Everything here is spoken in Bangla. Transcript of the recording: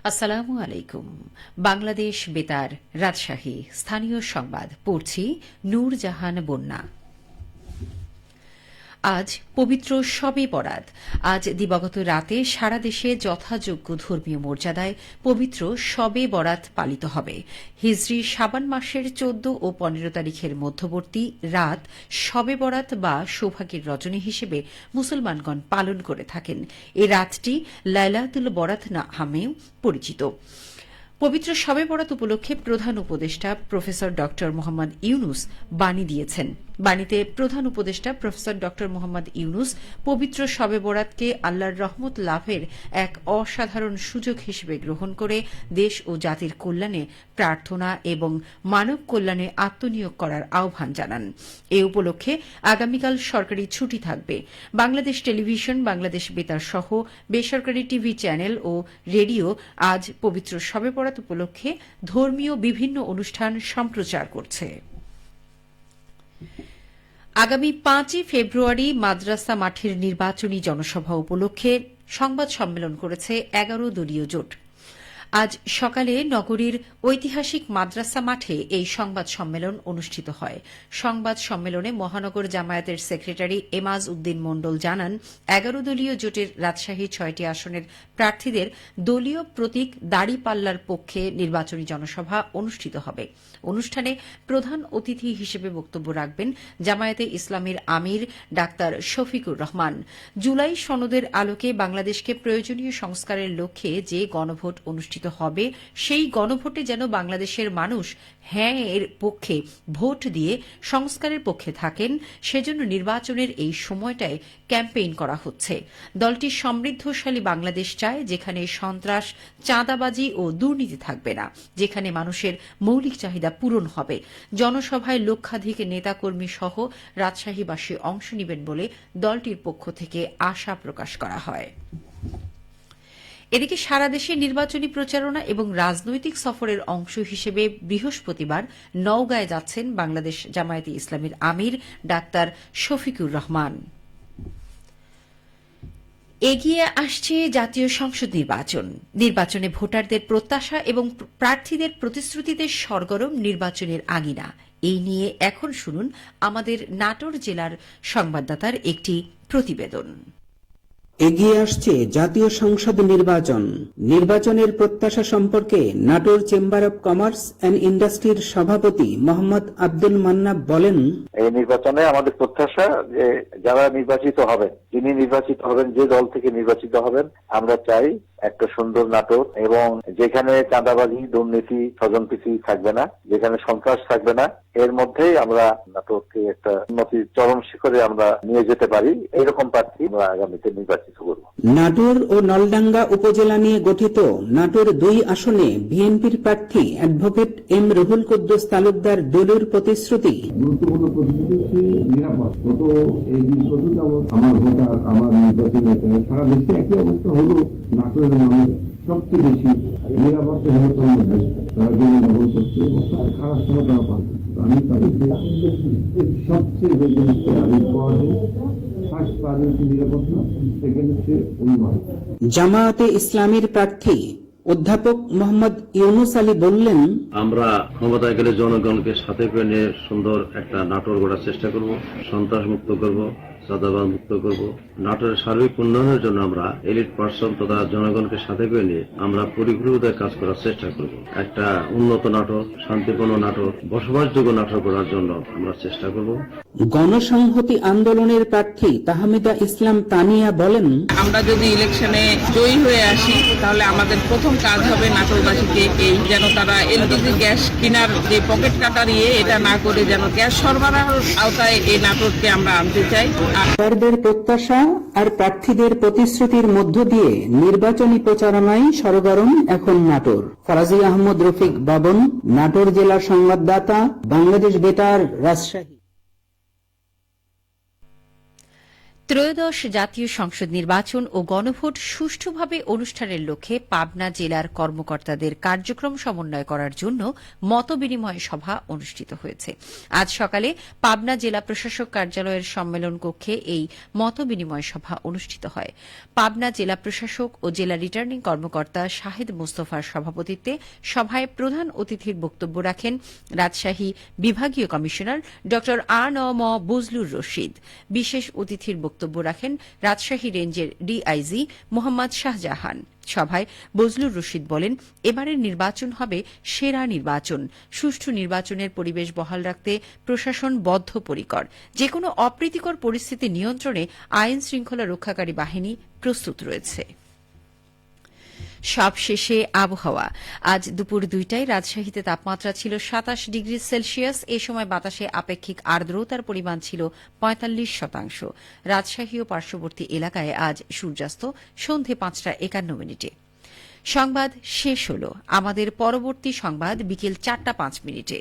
আসসালামু আলাইকুম। বাংলাদেশ বেতার, রাজশাহী। স্থানীয় সংবাদ পড়ছি নূরজাহান বন্যা। আজ পবিত্র শবে বরাত। আজ দিবাগত রাতে সারা দেশে যথাযোগ্য ধর্মীয় মর্যাদায় পবিত্র শবে বরাত পালিত হবে। হিজরি শাবান মাসের 14 ও 15 তারিখের মধ্যবর্তী রাত শবে বরাত বা সৌভাগ্যের রজনী হিসেবে মুসলমানগণ পালন করে থাকেন। এই রাতটি লাইলাতুল বরাত নামেও পরিচিত। পবিত্র শবে বরাত উপলক্ষে প্রধান উপদেষ্টা প্রফেসর ড মোহাম্মদ ইউনুস বাণী দিয়েছেন। বাণীতে প্রধান উপদেষ্টা প্রফেসর ড মোহাম্মদ ইউনুস পবিত্র শবে বরাতকে আল্লাহর রহমত লাভের এক অসাধারণ সুযোগ হিসেবে গ্রহণ করে দেশ ও জাতির কল্যাণে প্রার্থনা এবং মানব কল্যাণে আত্মনিয়োগ করার আহ্বান জানান। এ উপলক্ষে আগামীকাল সরকারি ছুটি থাকবে। বাংলাদেশ টেলিভিশন, বাংলাদেশ বেতার সহ বেসরকারি টিভি চ্যানেল ও রেডিও আজ পবিত্র শবে বরাত উপলক্ষে ধর্মীয় বিভিন্ন অনুষ্ঠান সম্প্রচার করছে। আগামী 5 ফেব্রুয়ারি মাদ্রাসা মাঠের নির্বাচনী জনসভা উপলক্ষে সংবাদ সম্মেলন করেছে 11 দলীয় জোট। আজ সকালে নগরীর ঐতিহাসিক মাদ্রাসা মাঠে এই সংবাদ সম্মেলন অনুষ্ঠিত হয়। সংবাদ সম্মেলনে মহানগর জামায়াতের সেক্রেটারি এমাজ উদ্দিন মণ্ডল জানান, 11 দলীয় জোটের রাজশাহী 6টি আসনের প্রার্থীদের দলীয় প্রতীক দাড়িপাল্লার পক্ষে নির্বাচনী জনসভা অনুষ্ঠিত হবে। অনুষ্ঠানে প্রধান অতিথি হিসেবে বক্তব্য রাখবেন জামায়াতে ইসলামীর আমির ডাক্তার শফিকুর রহমান। জুলাই সনদের আলোকে বাংলাদেশকে প্রয়োজনীয় সংস্কারের লক্ষ্যে যে গণভোট অনুষ্ঠিত হবে, সেই গণভোটে যেন বাংলাদেশের মানুষ হ্যাঁ এর পক্ষে ভোট দিয়ে সংস্কারের পক্ষে থাকেন, সেজন্য নির্বাচনের এই সময়টায় ক্যাম্পেইন করা হচ্ছে। দলটি সমৃদ্ধশালী বাংলাদেশ চায়, যেখানে সন্ত্রাস, চাঁদাবাজি ও দুর্নীতি থাকবে না, যেখানে মানুষের মৌলিক চাহিদা পূরণ হবে। জনসভায় লক্ষাধিক নেতাকর্মী সহ রাজশাহীবাসী অংশ নেবেন বলে দলটির পক্ষ থেকে আশা প্রকাশ করা হয়। এদিকে সারা দেশে নির্বাচনী প্রচারণা এবং রাজনৈতিক সফরের অংশ হিসেবে বৃহস্পতিবার নওগাঁয় যাচ্ছেন বাংলাদেশ জামায়াতে ইসলামীর আমির ডাক্তার শফিকুর রহমান। এগিয়ে আসছে জাতীয় সংসদ নির্বাচন। নির্বাচনে ভোটারদের প্রত্যাশা এবং প্রার্থীদের প্রতিশ্রুতিতে সরগরম নির্বাচনের আঙিনা। এই নিয়ে এখন শুনুন আমাদের নাটোর জেলার সংবাদদাতার একটি প্রতিবেদন। এগিয়ে আসছে জাতীয় সংসদ নির্বাচন। নির্বাচনের প্রত্যাশা সম্পর্কে Natore chamber of commerce and ইন্ডাস্ট্রির সভাপতি মোহাম্মদ আব্দুল মান্নাব বলেন, এই নির্বাচনে আমাদের প্রত্যাশা যে যারা নির্বাচিত হবেন, যিনি নির্বাচিত হবেন, যে দল থেকে নির্বাচিত হবেন, আমরা চাই একটা সুন্দর নাটক এবং যেখানে চাঁদাবাজি, দুর্নীতি, স্বজনপ্রীতি থাকবে না, যেখানে সন্ত্রাস থাকবে না, এর মধ্যেই আমরা নাটককে একটা উন্নতির চরম শিখরে আমরা নিয়ে যেতে পারি। এইরকম প্রার্থী আমরা আগামীতে নির্বাচিত করব। নাটোর ও নলডাঙ্গা উপজেলা নিয়ে গঠিত নাটোর 2 আসনে বিএনপির প্রার্থী অ্যাডভোকেট এম রুহুল কুদ্দুস তালুকদার দলের প্রতিশ্রুতি, গুরুত্বপূর্ণ প্রতিশ্রুতি নিরাপদ। গত এই 20 বছর যাবৎ আমার ভোটার, আমার নির্বাচন সারা দেশে একই অবস্থা হলো। নাটোরের মানুষ সবচেয়ে বেশি নিরাপত্তা নিরাপত্তার মধ্যে তারা জীবন যাপন করছে এবং খারাপ সময় তারা পাচ্ছে। আমি তাদেরকে সবচেয়ে যে জিনিসটা আমি পাওয়া যায়, ফার্স্ট প্রায়োরিটি নিরাপত্তা, সেকেন্ড হচ্ছে উন্নয়ন। জামায়াতে ইসলামীর প্রার্থী অধ্যাপক মোহাম্মদ ইউনুস আলী বললেন, আমরা ক্ষমতায় গেলে জনগণকে সাথে করে নিয়ে সুন্দর একটা নাটোর গড়ার চেষ্টা করব, সন্ত্রাস মুক্ত করব, চাঁদাবাজ মুক্ত করব। নাটোরের সার্বিক উন্নয়নের জন্য আমরা এলিট পার্সন তথা জনগণকে সাথে করে নিয়ে আমরা পরিপূর্ণতায় কাজ করার চেষ্টা করব। একটা উন্নত নাটোর, শান্তিপূর্ণ নাটোর, বসবাসযোগ্য নাটোর করার জন্য আমরা চেষ্টা করব। গণসংহতি আন্দোলনের প্রার্থী তাহমিদা ইসলাম তানিয়া বলেন, আমরা যদি ইলেকশনে জয়ী হয়ে আসি, তাহলে আমাদের প্রথম কাজ হবে নাটোরবাসীকে এই যেন তারা এলপিজি গ্যাস কেনার যে পকেট কাটা দিয়ে এটা না করে যেন গ্যাস সরবরাহের আওতায় এই নাটোরকে আমরা আনতে চাই। ভোটারদের প্রত্যাশা আর প্রার্থীদের প্রতিশ্রুতির মধ্য দিয়ে নির্বাচনী প্রচারণায় সরগরম এখন নাটোর। ফরাজি আহমদ রফিক বাবন, নাটোর জেলার সংবাদদাতা, বাংলাদেশ বেতার, রাজশাহী। ত্রয়োদশ জাতীয় সংসদ নির্বাচন ও গণভোট সুষ্ঠুভাবে অনুষ্ঠানের লক্ষ্যে পাবনা জেলার কর্মকর্তাদের কার্যক্রম সমন্বয় করার জন্য মতবিনিময় সভা অনুষ্ঠিত হয়েছে। আজ সকালে পাবনা জেলা প্রশাসক কার্যালয়ের সম্মেলন কক্ষে এই মতবিনিময় সভা অনুষ্ঠিত হয়। পাবনা জেলা প্রশাসক ও জেলা রিটার্নিং কর্মকর্তা শাহেদ মোস্তফার সভাপতিত্বে সভায় প্রধান অতিথির বক্তব্য রাখেন রাজশাহী বিভাগীয় কমিশনার ড আ.ন.ম বজলুর রশিদ। বিশেষ অতিথির বক্তব্য রাখেন রাজশাহী রেঞ্জের ডিআইজি মোহাম্মদ শাহজাহান। সভায় বজলুর রশিদ বলেন, এবারের নির্বাচন হবে সেরা নির্বাচন। সুষ্ঠু নির্বাচনের পরিবেশ বহাল রাখতে প্রশাসন বদ্ধপরিকর। যেকোনো অপ্রীতিকর পরিস্থিতি নিয়ন্ত্রণে আইন শৃঙ্খলা রক্ষাকারী বাহিনী প্রস্তুত রয়েছে। সবশেষে আবহাওয়া। আজ দুপুর 2টায় রাজশাহীতে তাপমাত্রা ছিল 27 ডিগ্রি সেলসিয়াস। এ সময় বাতাসে আপেক্ষিক আর্দ্রতার পরিমাণ ছিল 45%। রাজশাহী ও পার্শ্ববর্তী এলাকায় আজ সূর্যাস্ত সন্ধে 5:51। সংবাদ শেষ হল। আমাদের পরবর্তী সংবাদ বিকেল 4:05।